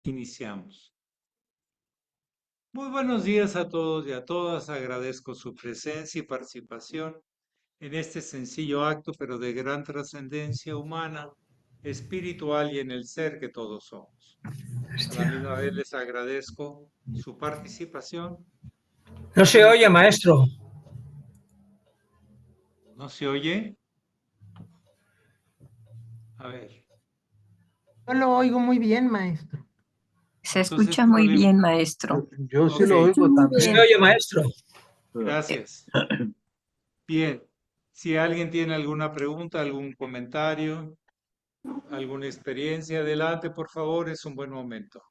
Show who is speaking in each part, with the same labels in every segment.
Speaker 1: Iniciamos. Muy buenos días a todos y a todas. Agradezco su presencia y participación en este sencillo acto, pero de gran trascendencia humana, espiritual y en el ser que todos somos. A la misma vez les agradezco su participación.
Speaker 2: No se oye, maestro.
Speaker 1: ¿No se oye? A ver.
Speaker 3: Yo lo oigo muy bien, maestro.
Speaker 4: Se
Speaker 1: Entonces,
Speaker 4: escucha muy bien, maestro.
Speaker 5: Yo sí
Speaker 1: Ok,
Speaker 5: lo oigo
Speaker 2: No
Speaker 5: también.
Speaker 2: se oye, maestro.
Speaker 1: gracias. Bien. Si alguien tiene alguna pregunta, algún comentario, alguna experiencia, adelante, por favor, es un buen momento.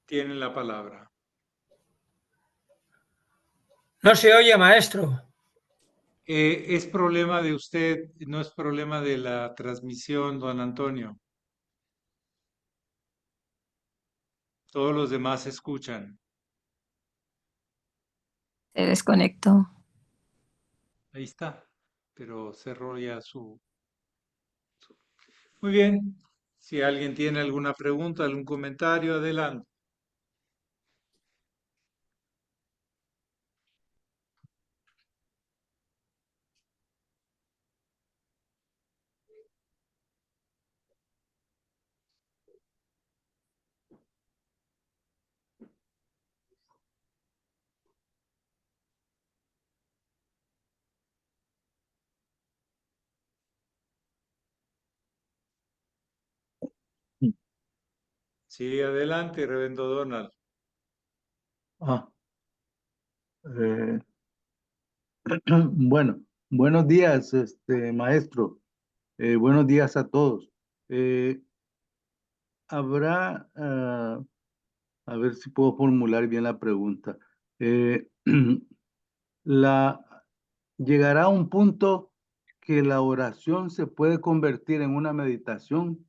Speaker 1: Tienen la palabra.
Speaker 2: No se oye, maestro.
Speaker 1: Es problema de usted, no es problema de la transmisión, don Antonio. Todos los demás escuchan.
Speaker 4: Se desconectó.
Speaker 1: Ahí está, pero cerró ya Muy bien. Si alguien tiene alguna pregunta, algún comentario, adelante. Sí, adelante, Reverendo Donald.
Speaker 5: Ah, eh, bueno, buenos días, maestro. Buenos días a todos. Eh, habrá, a ver si puedo formular bien la pregunta. Eh, la, ¿Llegará a un punto que la oración se puede convertir en una meditación?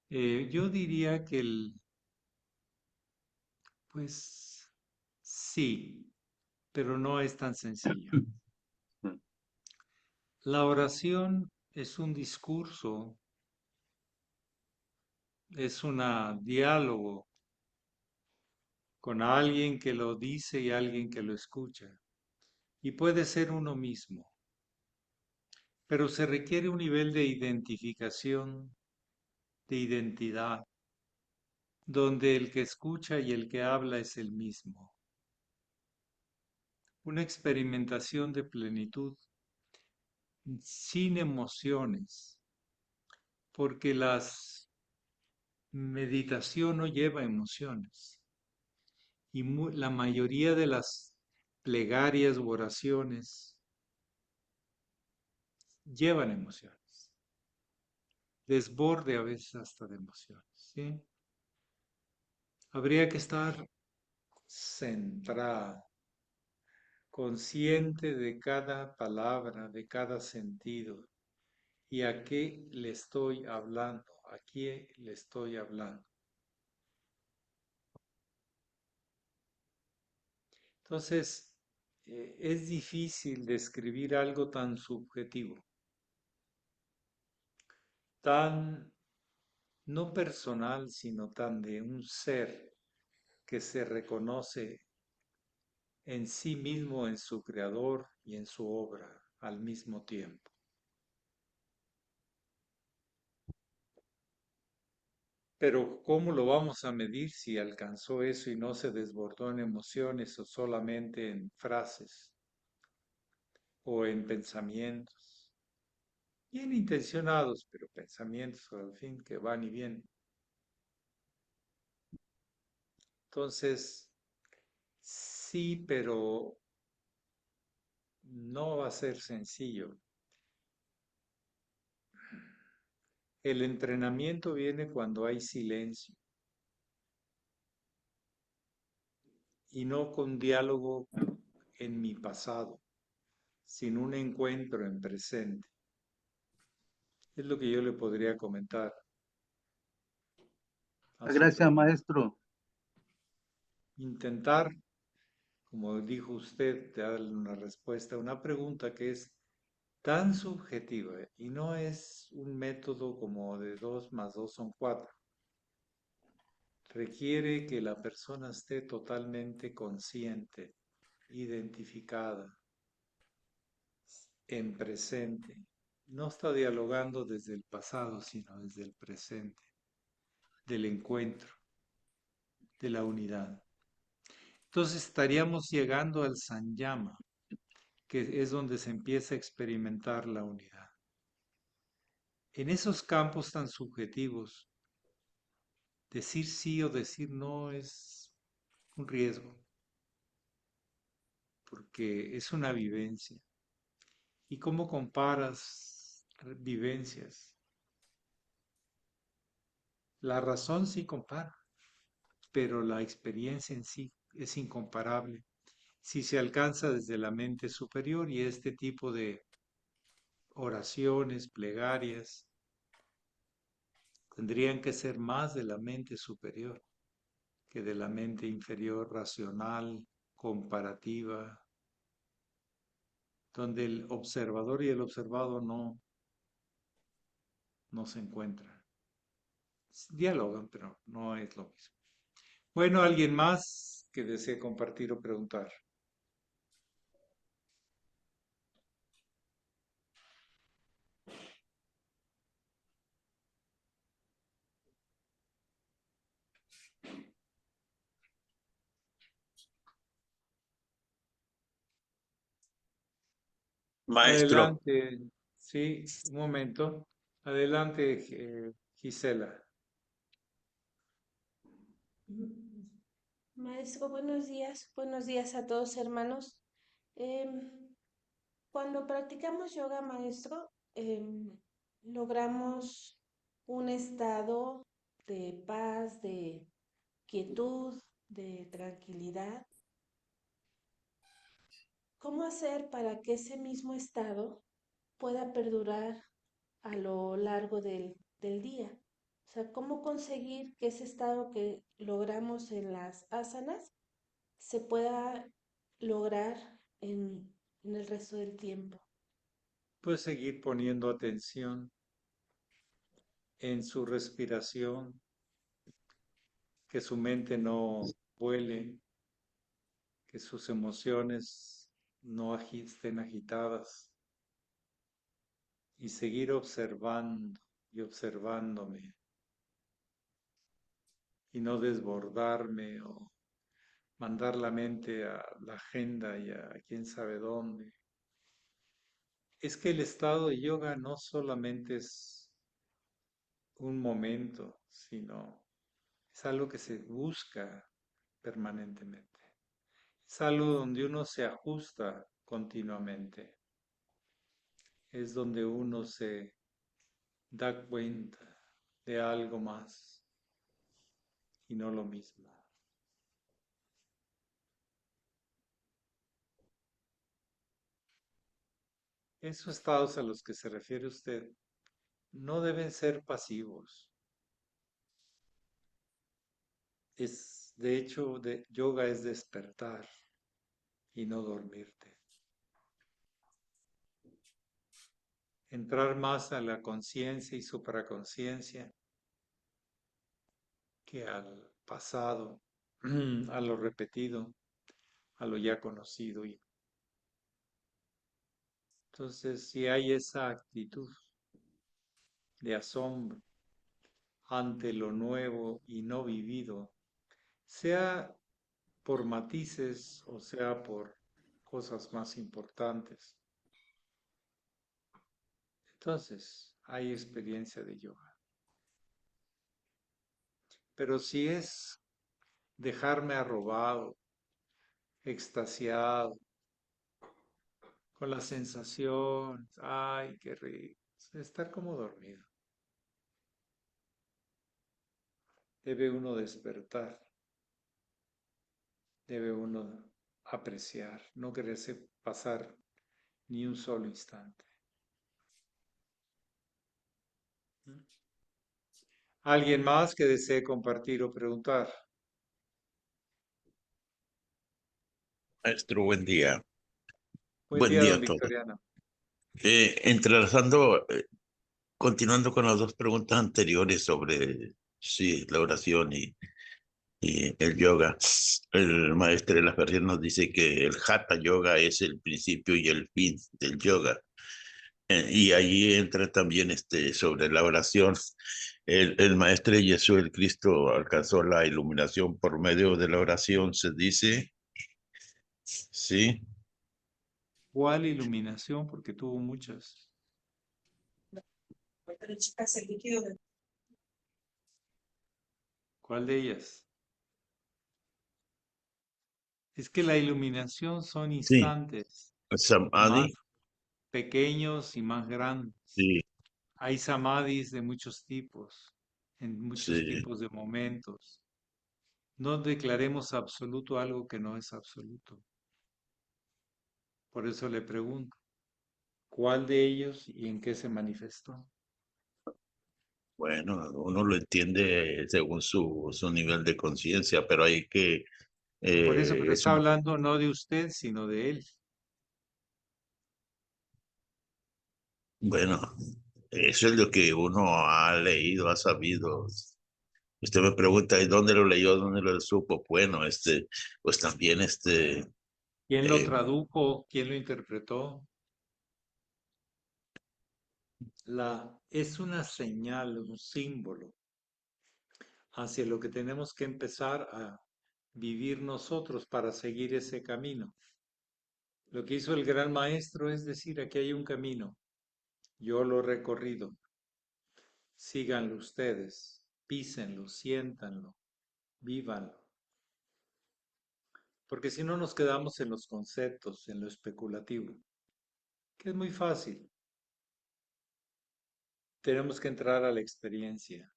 Speaker 1: Yo diría que pues sí, pero no es tan sencillo. La oración es un discurso, es un diálogo con alguien que lo dice y alguien que lo escucha. Y puede ser uno mismo, pero se requiere un nivel de identificación, de identidad, donde el que escucha y el que habla es el mismo. Una experimentación de plenitud sin emociones, porque la meditación no lleva emociones. Y la mayoría de las plegarias u oraciones llevan emociones. Desborde a veces hasta de emociones, ¿sí? Habría que estar centrado, consciente de cada palabra, de cada sentido y a qué le estoy hablando, a quién le estoy hablando. Entonces, es difícil describir algo tan subjetivo, tan no personal, sino tan de un ser que se reconoce en sí mismo, en su creador y en su obra al mismo tiempo. Pero ¿cómo lo vamos a medir si alcanzó eso y no se desbordó en emociones o solamente en frases o en pensamientos? Bien intencionados, pero pensamientos al fin que van y vienen. Entonces, sí, pero no va a ser sencillo. El entrenamiento viene cuando hay silencio y no con diálogo en mi pasado, sino un encuentro en presente. Es lo que yo le podría comentar a su
Speaker 5: Gracias,
Speaker 1: pregunta.
Speaker 5: maestro.
Speaker 1: Intentar, como dijo usted, darle una respuesta a una pregunta que es tan subjetiva y no es un método como de 2 más 2 son 4. Requiere que la persona esté totalmente consciente, identificada, en presente. No está dialogando desde el pasado, sino desde el presente, del encuentro, de la unidad. Entonces estaríamos llegando al sanyama, que es donde se empieza a experimentar la unidad. En esos campos tan subjetivos, decir sí o decir no es un riesgo, porque es una vivencia. ¿Y cómo comparas vivencias? La razón sí compara, pero la experiencia en sí es incomparable si se alcanza desde la mente superior, y este tipo de oraciones, plegarias, tendrían que ser más de la mente superior que de la mente inferior, racional, comparativa, donde el observador y el observado no se encuentran. Dialogan, pero no es lo mismo. Bueno, ¿alguien más que desee compartir o preguntar?
Speaker 6: Maestro,
Speaker 1: Adelante, sí, un momento. Adelante, Gisela.
Speaker 7: Maestro, buenos días a todos hermanos. Em, Cuando practicamos yoga, maestro, logramos un estado de paz, de quietud, de tranquilidad. ¿Cómo hacer para que ese mismo estado pueda perdurar a lo largo del día? O sea, ¿cómo conseguir que ese estado que logramos en las asanas se pueda lograr en el resto del tiempo?
Speaker 1: Puede seguir poniendo atención en su respiración, que su mente no vuele, que sus emociones no estén agitadas, y seguir observando y observándome y no desbordarme o mandar la mente a la agenda y a quién sabe dónde. Es que el estado de yoga no solamente es un momento, sino es algo que se busca permanentemente. Es algo donde uno se ajusta continuamente. Es donde uno se da cuenta de algo más y no lo mismo. Esos estados a los que se refiere usted no deben ser pasivos. De hecho, yoga es despertar y no dormirte. Entrar más a la conciencia y supraconciencia que al pasado, a lo repetido, a lo ya conocido. Y entonces, si hay esa actitud de asombro ante lo nuevo y no vivido, sea por matices o sea por cosas más importantes, entonces hay experiencia de yoga. Pero si es dejarme arrobado, extasiado, con la sensación, ay, qué rico, estar como dormido. Debe uno despertar, debe uno apreciar, no quererse pasar ni un solo instante. ¿Alguien más que desee compartir o preguntar?
Speaker 6: Maestro, buen día.
Speaker 1: Buen
Speaker 6: Buen
Speaker 1: día,
Speaker 6: día
Speaker 1: don
Speaker 6: a todos.
Speaker 1: Victoriano.
Speaker 6: Entrelazando, continuando con las dos preguntas anteriores sobre sí, la oración y el yoga, el maestro de la Ferrer nos dice que el Hatha Yoga es el principio y el fin del yoga. Y ahí entra también sobre la oración. El maestro Jesús, el Cristo, alcanzó la iluminación por medio de la oración, se dice, sí.
Speaker 1: ¿Cuál iluminación? Porque tuvo muchas. ¿Cuál de ellas? Es que la iluminación son
Speaker 6: Sí,
Speaker 1: instantes, más
Speaker 6: Samadhi,
Speaker 1: pequeños y más grandes.
Speaker 6: sí,
Speaker 1: Hay samadhis de muchos tipos, en muchos
Speaker 6: sí.
Speaker 1: tipos de momentos. No declaremos absoluto algo que no es absoluto. Por eso le pregunto, ¿cuál de ellos y en qué se manifestó?
Speaker 6: Bueno, uno lo entiende según su nivel de conciencia, pero hay que,
Speaker 1: Por eso, pero
Speaker 6: es
Speaker 1: está
Speaker 6: un,
Speaker 1: hablando no de usted, sino de él.
Speaker 6: bueno, eso es lo que uno ha leído, ha sabido. Usted me pregunta, ¿y dónde lo leyó, dónde lo supo? Bueno, pues también,
Speaker 1: ¿Quién lo
Speaker 6: eh,
Speaker 1: tradujo? ¿Quién lo interpretó? Es una señal, un símbolo hacia lo que tenemos que empezar a vivir nosotros para seguir ese camino. Lo que hizo el gran maestro es decir, aquí hay un camino, yo lo he recorrido, síganlo ustedes, písenlo, siéntanlo, vívanlo. Porque si no nos quedamos en los conceptos, en lo especulativo, que es muy fácil. Tenemos que entrar a la experiencia.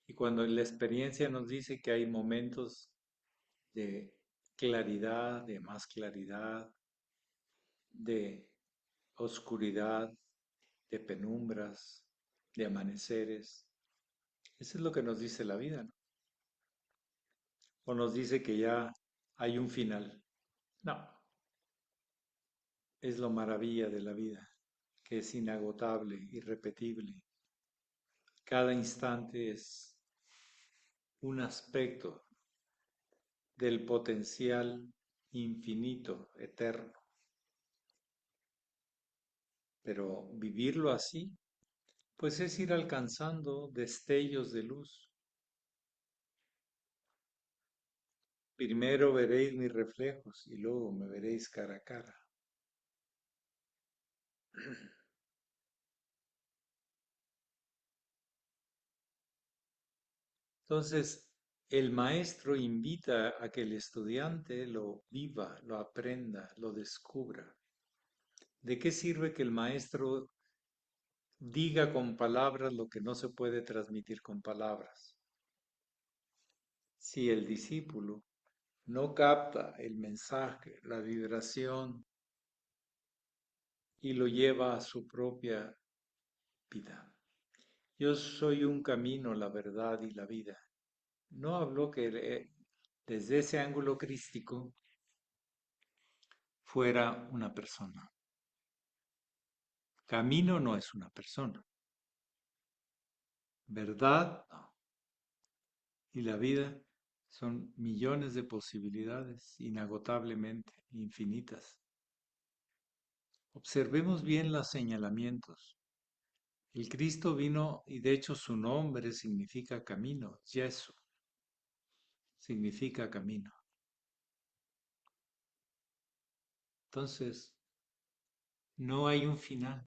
Speaker 1: Y cuando la experiencia nos dice que hay momentos de claridad, de más claridad, de oscuridad, de penumbras, de amaneceres. Eso es lo que nos dice la vida, ¿no? O nos dice que ya hay un final. No, es lo maravilla de la vida, que es inagotable, irrepetible. Cada instante es un aspecto del potencial infinito, eterno. Pero vivirlo así, pues es ir alcanzando destellos de luz. Primero veréis mis reflejos y luego me veréis cara a cara. Entonces, el maestro invita a que el estudiante lo viva, lo aprenda, lo descubra. ¿De qué sirve que el maestro diga con palabras lo que no se puede transmitir con palabras? Si el discípulo no capta el mensaje, la vibración y lo lleva a su propia vida. Yo soy un camino, la verdad y la vida. No habló que desde ese ángulo crístico fuera una persona. Camino no es una persona. Verdad no. Y la vida son millones de posibilidades, inagotablemente, infinitas. Observemos bien los señalamientos. El Cristo vino y de hecho su nombre significa camino. Yesu significa camino. Entonces, no hay un final.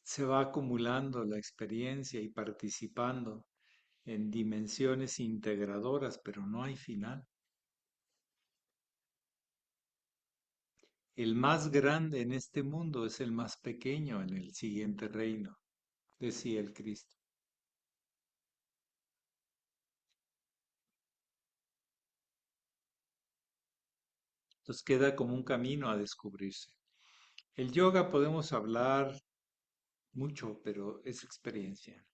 Speaker 1: Se va acumulando la experiencia y participando en dimensiones integradoras, pero no hay final. El más grande en este mundo es el más pequeño en el siguiente reino, decía el Cristo. Entonces queda como un camino a descubrirse. El yoga podemos hablar mucho, pero es experiencia.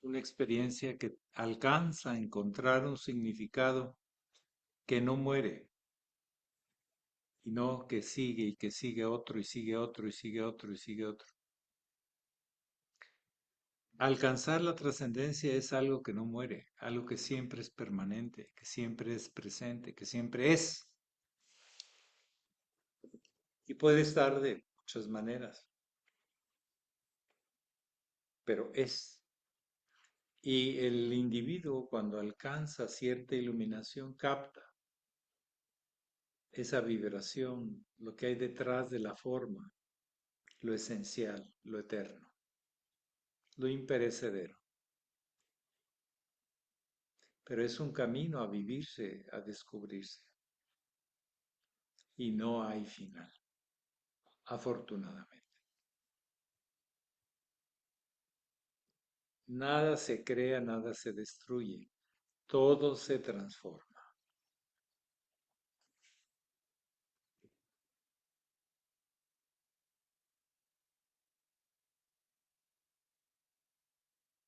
Speaker 1: una experiencia que alcanza a encontrar un significado que no muere, y no que sigue y que sigue otro y sigue otro y sigue otro y sigue otro. Alcanzar la trascendencia es algo que no muere, algo que siempre es permanente, que siempre es presente, que siempre es. Y puede estar de muchas maneras, pero es. Y el individuo, cuando alcanza cierta iluminación, capta esa vibración, lo que hay detrás de la forma, lo esencial, lo eterno, lo imperecedero. Pero es un camino a vivirse, a descubrirse. Y no hay final, afortunadamente. Nada se crea, nada se destruye, todo se transforma.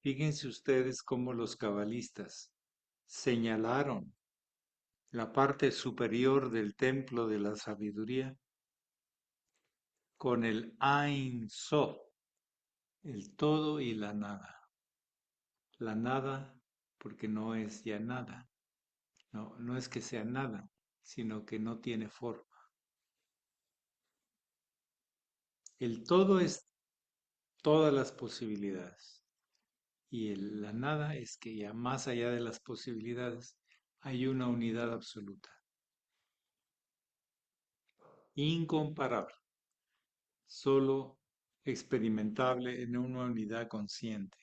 Speaker 1: Fíjense ustedes cómo los cabalistas señalaron la parte superior del templo de la sabiduría con el Ein Sof, el todo y la nada. La nada porque no es ya nada, no es que sea nada, sino que no tiene forma. El todo es todas las posibilidades y la nada es que ya más allá de las posibilidades hay una unidad absoluta, incomparable, solo experimentable en una unidad consciente.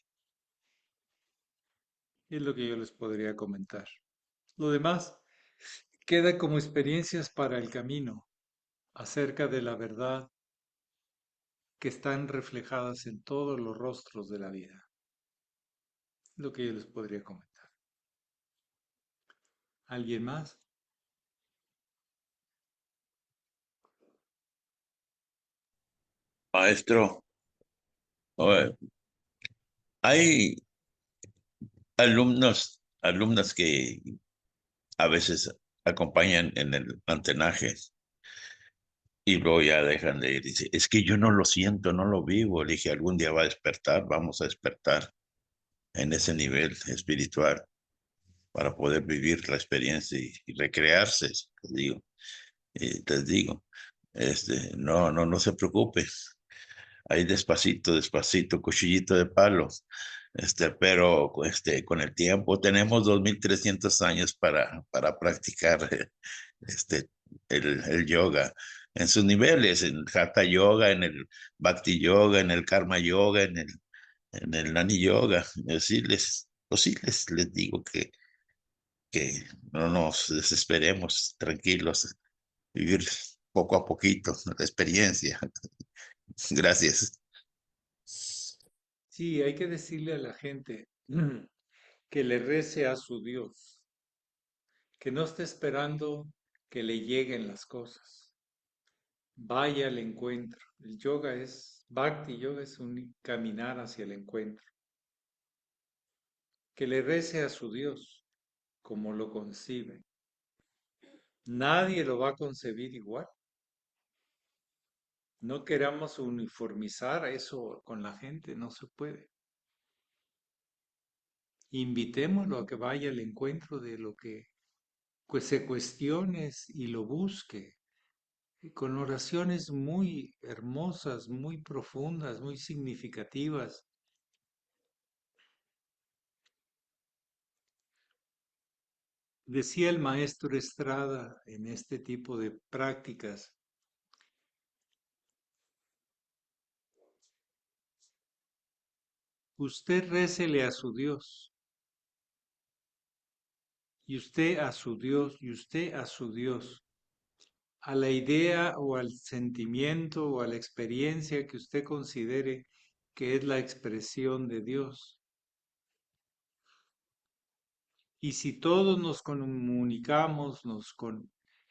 Speaker 1: Es lo que yo les podría comentar. Lo demás queda como experiencias para el camino acerca de la verdad que están reflejadas en todos los rostros de la vida. Lo que yo les podría comentar. ¿Alguien más?
Speaker 6: Maestro, eh, hay alumnas que a veces acompañan en el antenaje y luego ya dejan de ir. Dice, es que yo no lo siento, no lo vivo. Le dije, algún día va a despertar, vamos a despertar en ese nivel espiritual para poder vivir la experiencia y recrearse, les digo. Y les digo, no se preocupe. Ahí despacito, despacito, cuchillito de palo. Pero con el tiempo tenemos 2300 años para practicar este, el yoga en sus niveles, en el Hatha Yoga, en el Bhakti Yoga, en el Karma Yoga, en el Nani Yoga. Les digo que no nos desesperemos, tranquilos, vivir poco a poquito la experiencia. Gracias.
Speaker 1: Sí, hay que decirle a la gente que le rece a su Dios, que no esté esperando que le lleguen las cosas. Vaya al encuentro. El yoga es, Bhakti Yoga es un caminar hacia el encuentro. Que le rece a su Dios como lo concibe. Nadie lo va a concebir igual. No queramos uniformizar eso con la gente, no se puede. Invitémoslo a que vaya al encuentro de lo que se cuestione y lo busque, con oraciones muy hermosas, muy profundas, muy significativas. Decía el maestro Estrada en este tipo de prácticas, usted récele a su Dios, y usted a su Dios, y usted a su Dios, a la idea o al sentimiento o a la experiencia que usted considere que es la expresión de Dios. Y si todos nos comunicamos,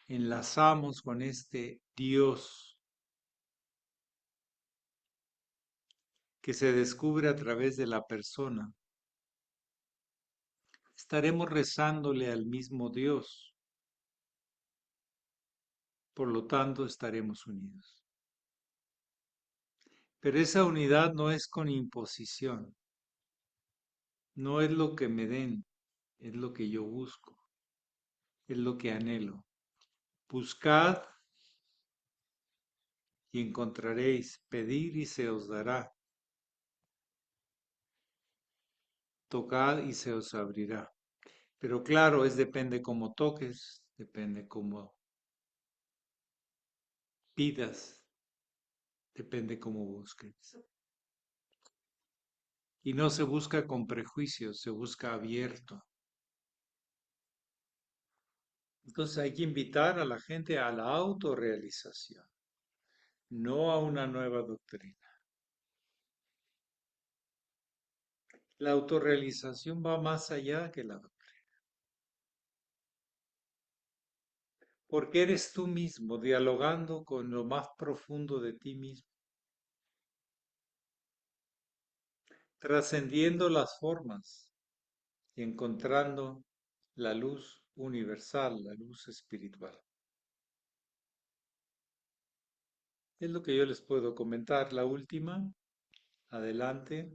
Speaker 1: enlazamos con este Dios que se descubre a través de la persona, estaremos rezándole al mismo Dios. Por lo tanto, estaremos unidos. Pero esa unidad no es con imposición, no es lo que me den, es lo que yo busco, es lo que anhelo. Buscad y encontraréis, pedid y se os dará, tocad y se os abrirá. Pero claro, depende cómo toques, depende cómo pidas, depende cómo busques. Y no se busca con prejuicios, se busca abierto. Entonces hay que invitar a la gente a la autorrealización, no a una nueva doctrina. La autorrealización va más allá que la doctrina. Porque eres tú mismo dialogando con lo más profundo de ti mismo, trascendiendo las formas y encontrando la luz universal, la luz espiritual. Es lo que yo les puedo comentar. La última, adelante.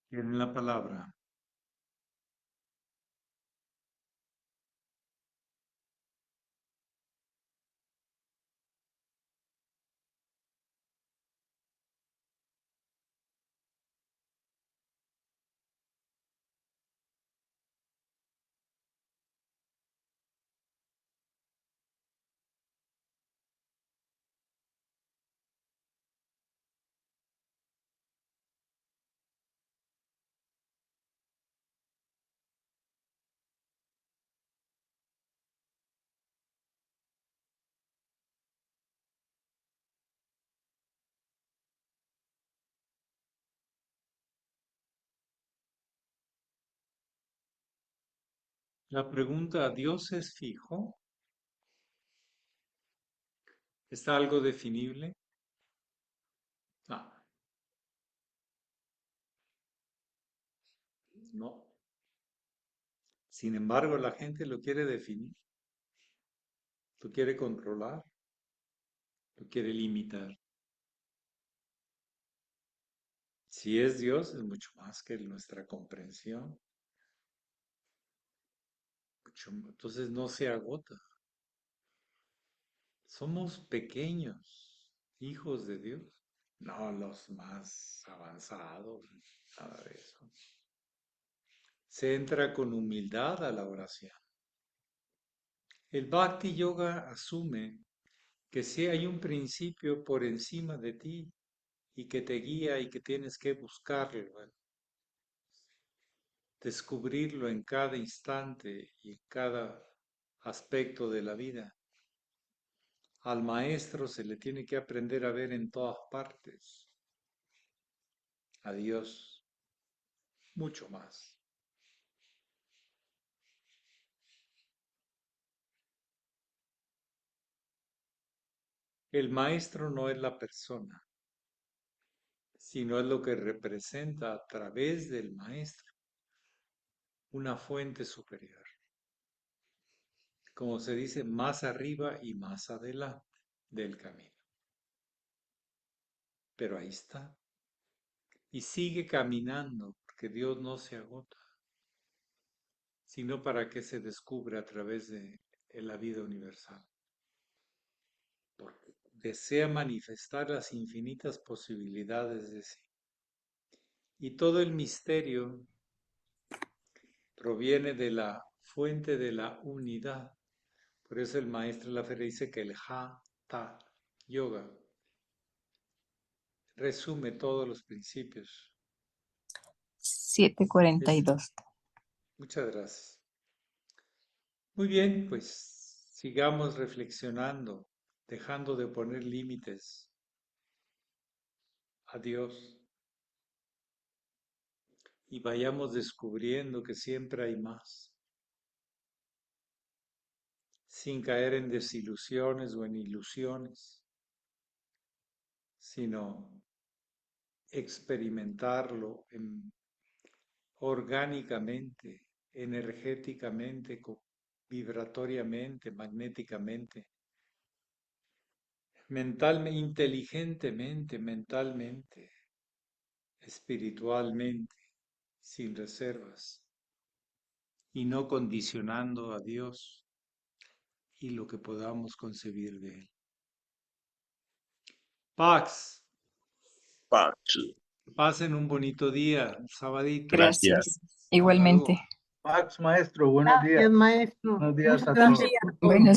Speaker 1: Tienen la palabra. La pregunta, ¿Dios es fijo? ¿Está algo definible? Ah, no. Sin embargo, la gente lo quiere definir, lo quiere controlar, lo quiere limitar. Si es Dios, es mucho más que nuestra comprensión. Entonces no se agota. Somos pequeños, hijos de Dios. No los más avanzados, nada de eso. Se entra con humildad a la oración. El Bhakti Yoga asume que si hay un principio por encima de ti y que te guía y que tienes que buscarlo, descubrirlo en cada instante y en cada aspecto de la vida. Al maestro se le tiene que aprender a ver en todas partes. A Dios, mucho más. El maestro no es la persona, sino es lo que representa a través del maestro, una fuente superior. Como se dice, más arriba y más adelante del camino. Pero ahí está. Y sigue caminando, porque Dios no se agota, sino para que se descubre a través de la vida universal. Porque desea manifestar las infinitas posibilidades de sí. Y todo el misterio proviene de la fuente de la unidad, Por eso el maestro Laferre dice que el Hatha Yoga resume todos los principios.
Speaker 4: 7:42.
Speaker 1: Muchas gracias. Muy bien, pues sigamos reflexionando, dejando de poner límites a Dios y vayamos descubriendo que siempre hay más, sin caer en desilusiones o en ilusiones, sino experimentarlo orgánicamente, energéticamente, vibratoriamente, magnéticamente, mentalmente, inteligentemente, mentalmente, espiritualmente, sin reservas, y no condicionando a Dios y lo que podamos concebir de Él. Pax,
Speaker 6: Pax.
Speaker 1: pasen un bonito día, un sabadito.
Speaker 4: Gracias. Igualmente.
Speaker 5: Pax, maestro, buenos días.
Speaker 3: Gracias, maestro.
Speaker 5: Buenos días
Speaker 3: Muchas
Speaker 5: a
Speaker 3: gracias
Speaker 5: todos.
Speaker 3: por todo.
Speaker 4: Buenos